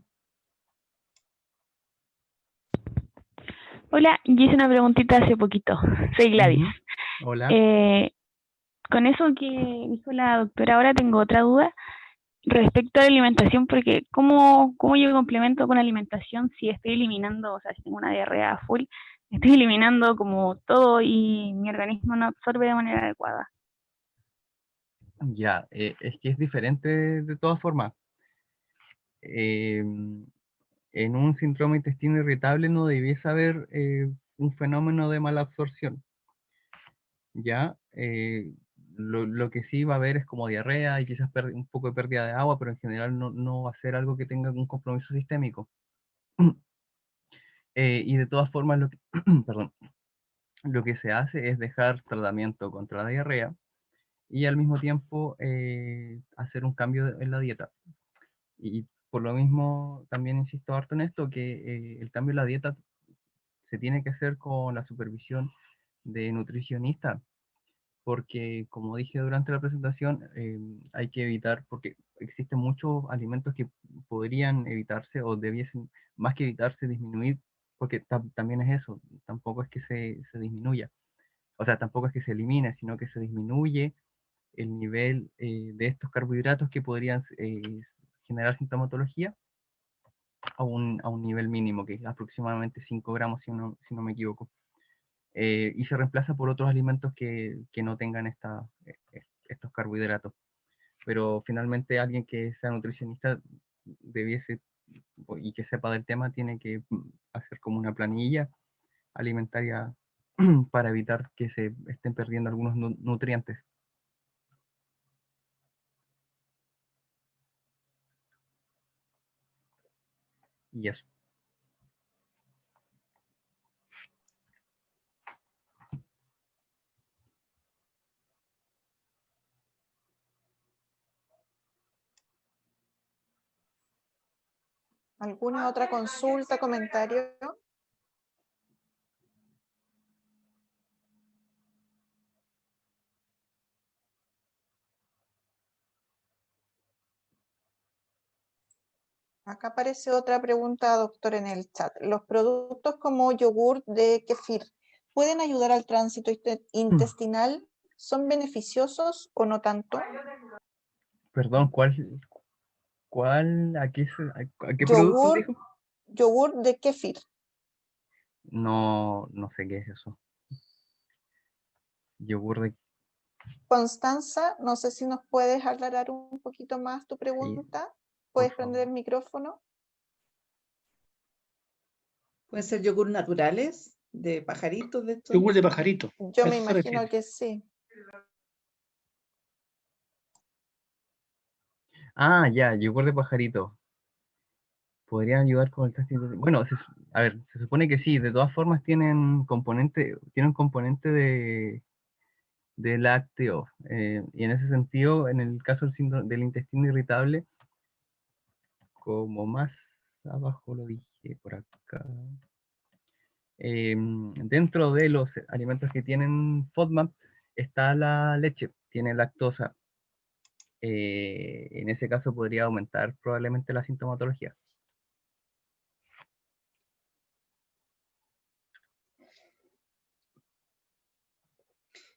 Hola, yo hice una preguntita hace poquito. Soy Gladys. Ujú. Hola. Con eso que dijo la doctora, ahora tengo otra duda respecto a la alimentación, porque ¿cómo yo complemento con alimentación si estoy eliminando, o sea, si tengo una diarrea full, estoy eliminando como todo y mi organismo no absorbe de manera adecuada? Ya, es que es diferente de todas formas. Eh, en un síndrome de intestino irritable no debiese haber un fenómeno de mala absorción. Ya, lo que sí va a haber es como diarrea y quizás un poco de pérdida de agua, pero en general no va a ser algo que tenga un compromiso sistémico. Y de todas formas, perdón, lo que se hace es dejar tratamiento contra la diarrea y al mismo tiempo hacer un cambio en la dieta. Y por lo mismo, también insisto harto en esto, que el cambio en la dieta se tiene que hacer con la supervisión de nutricionista, porque como dije durante la presentación, hay que evitar, porque existen muchos alimentos que podrían evitarse o debiesen, más que evitarse, disminuir, porque también es eso, tampoco es que se disminuya, o sea, tampoco es que se elimine, sino que se disminuye el nivel de estos carbohidratos que podrían generar sintomatología a un nivel mínimo, que es aproximadamente 5 gramos, si no me equivoco. Y se reemplaza por otros alimentos que no tengan estos carbohidratos. Pero finalmente alguien que sea nutricionista debiese, y que sepa del tema, tiene que hacer como una planilla alimentaria para evitar que se estén perdiendo algunos nutrientes. Y eso. ¿Alguna otra consulta, comentario? Acá aparece otra pregunta, doctor, en el chat. ¿Los productos como yogur de kefir pueden ayudar al tránsito intestinal? ¿Son beneficiosos o no tanto? Perdón, a qué producto Yogur, dijo? yogur de kefir. No sé qué es eso. Yogur de... Constanza, no sé si nos puedes aclarar un poquito más tu Sí, pregunta. por ¿Puedes prender el favor. micrófono? ¿Pueden ser yogur naturales de pajaritos de estos? Yogur de pajarito. Yo A me eso se imagino refiere. que sí. Ah, ya, yogur de pajarito. Podrían ayudar con el tránsito. Bueno, a ver, se supone que sí, de todas formas tienen componente de lácteo. Y en ese sentido, en el caso del síndrome del intestino irritable, como más abajo lo dije por acá, dentro de los alimentos que tienen FODMAP está la leche, tiene lactosa. En ese caso podría aumentar probablemente la sintomatología.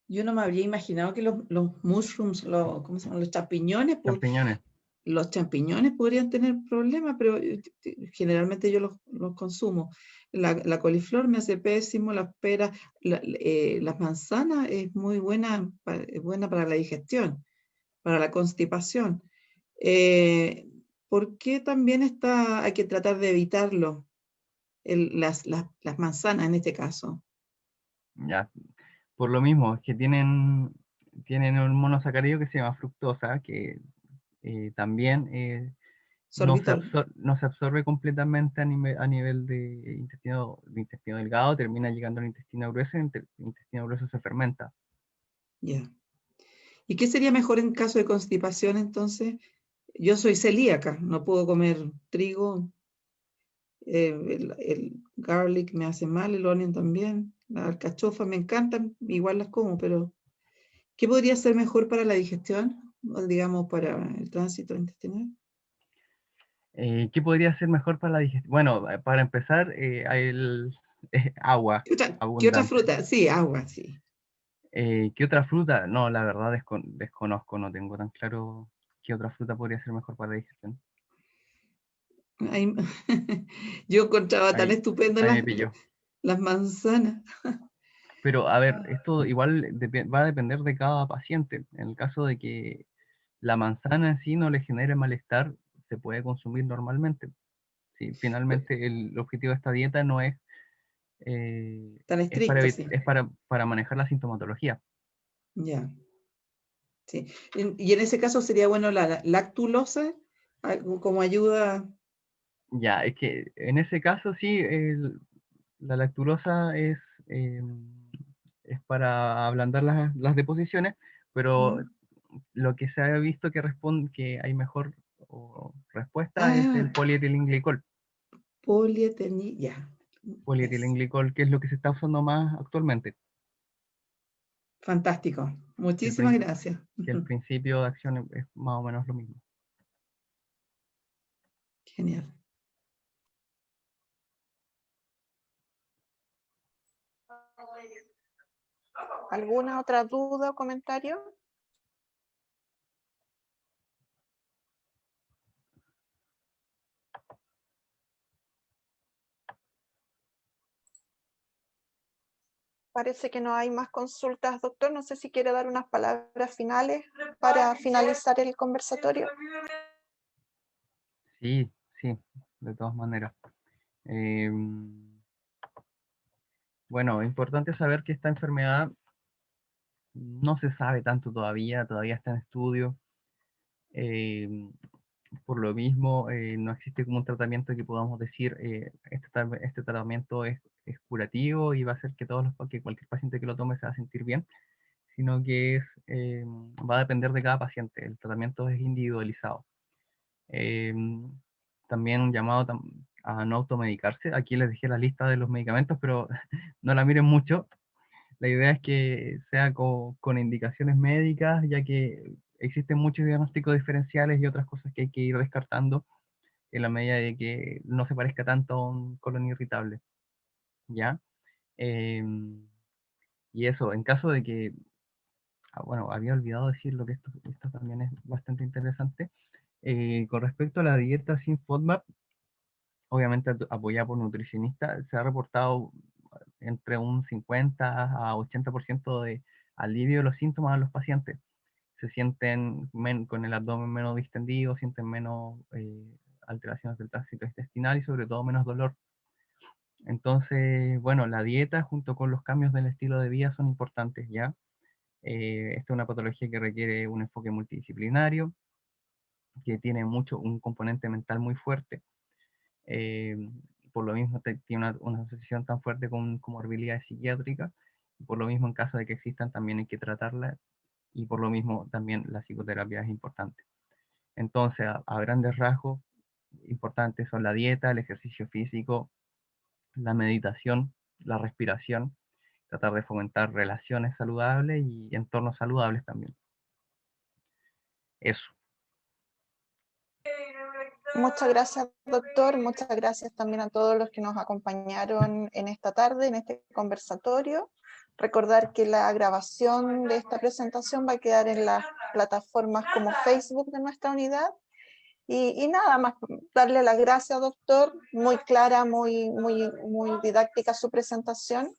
Yo no me habría imaginado que los mushrooms, ¿cómo se llaman? Los champiñones, Champiñones. Los champiñones podrían tener problemas, pero generalmente yo los consumo. La coliflor me hace pésimo, las peras, las manzanas es muy buena, es buena para la digestión, para la constipación. Eh, ¿Por qué también hay que tratar de evitarlo? Las manzanas en este caso. Ya, por lo mismo, es que tienen un monosacárido que se llama fructosa, que también Sorbitol. no se absorbe completamente a nivel de intestino delgado, termina llegando al intestino grueso, y el intestino grueso se fermenta. Ya. ¿Y qué sería mejor en caso de constipación entonces? Yo soy celíaca, no puedo comer trigo, el garlic me hace mal, el onion también, la alcachofa me encantan, igual las como, pero ¿qué podría ser mejor para la digestión? O digamos, para el tránsito intestinal. ¿Qué podría ser mejor para la digestión? Bueno, para empezar, agua ¿Qué otra abundante. fruta? Sí, agua, sí. ¿Qué otra fruta? No, la verdad desconozco, no tengo tan claro qué otra fruta podría ser mejor para la digestión. Ahí- yo encontraba tan Ahí, estupendo ahí me pilló. las manzanas. Pero a ver, esto igual va a depender de cada paciente. En el caso de que la manzana en sí no le genere malestar, se puede consumir normalmente. Sí, finalmente el objetivo de esta dieta no es, Tan es para, estricto, sí. para manejar la sintomatología. Ya, sí. Y en ese caso sería bueno la lactulosa como ayuda. Ya, es que en ese caso sí, la lactulosa eh, es para ablandar las deposiciones, pero ¿Mm? lo que se ha visto que hay mejor respuesta es Ah, el polietilenglicol. polietilenglicol, ya. Es Polietilenglicol, que es lo que se está usando más actualmente, fantástico. que el, Muchísimas prin- gracias. que el principio de acción es más o menos lo mismo. Genial. ¿Alguna otra duda o comentario? Parece que no hay más consultas, doctor. No sé si quiere dar unas palabras finales para finalizar el conversatorio. Sí, sí, de todas maneras. Bueno, es importante saber que esta enfermedad no se sabe tanto todavía está en estudio. Por lo mismo, no existe como un tratamiento que podamos decir, este tratamiento es curativo y va a hacer que que cualquier paciente que lo tome se va a sentir bien, sino que va a depender de cada paciente. El tratamiento es individualizado. Eh, También un llamado a no automedicarse. Aquí les dejé la lista de los medicamentos, pero no la miren mucho. La idea es que sea con indicaciones médicas, ya que existen muchos diagnósticos diferenciales y otras cosas que hay que ir descartando en la medida de que no se parezca tanto a un colon irritable. ¿Ya? Y eso, en caso de que, bueno, había olvidado decir lo que esto también es bastante interesante. Con respecto a la dieta sin FODMAP, obviamente apoyada por nutricionistas, se ha reportado entre un 50 a 80% de alivio de los síntomas a los pacientes. Se sienten con el abdomen menos distendido, sienten menos alteraciones del tránsito intestinal y sobre todo menos dolor. Entonces, bueno, la dieta junto con los cambios del estilo de vida son importantes, ¿ya? Esta es una patología que requiere un enfoque multidisciplinario, que tiene un componente mental muy fuerte. eh, por lo mismo tiene una asociación tan fuerte con comorbilidades psiquiátricas, y por lo mismo en caso de que existan también hay que tratarla, y por lo mismo también la psicoterapia es importante. Entonces, a grandes rasgos, importantes son la dieta, el ejercicio físico, la meditación, la respiración, tratar de fomentar relaciones saludables y entornos saludables también. Eso. Muchas gracias, doctor. Muchas gracias también a todos los que nos acompañaron en esta tarde, en este conversatorio. Recordar que la grabación de esta presentación va a quedar en las plataformas como Facebook de nuestra unidad Y nada más, darle las gracias, doctor, muy clara, muy didáctica su presentación.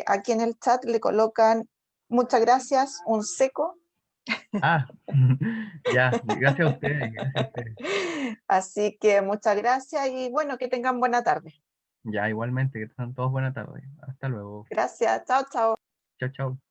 Aquí en el chat le colocan muchas gracias, un seco. Ah, ya, gracias a ustedes, gracias a ustedes. Así que muchas gracias y bueno, que tengan buena tarde. Ya, igualmente, que tengan todos buena tarde. Hasta luego. Gracias, chao, chao. Chao, chao.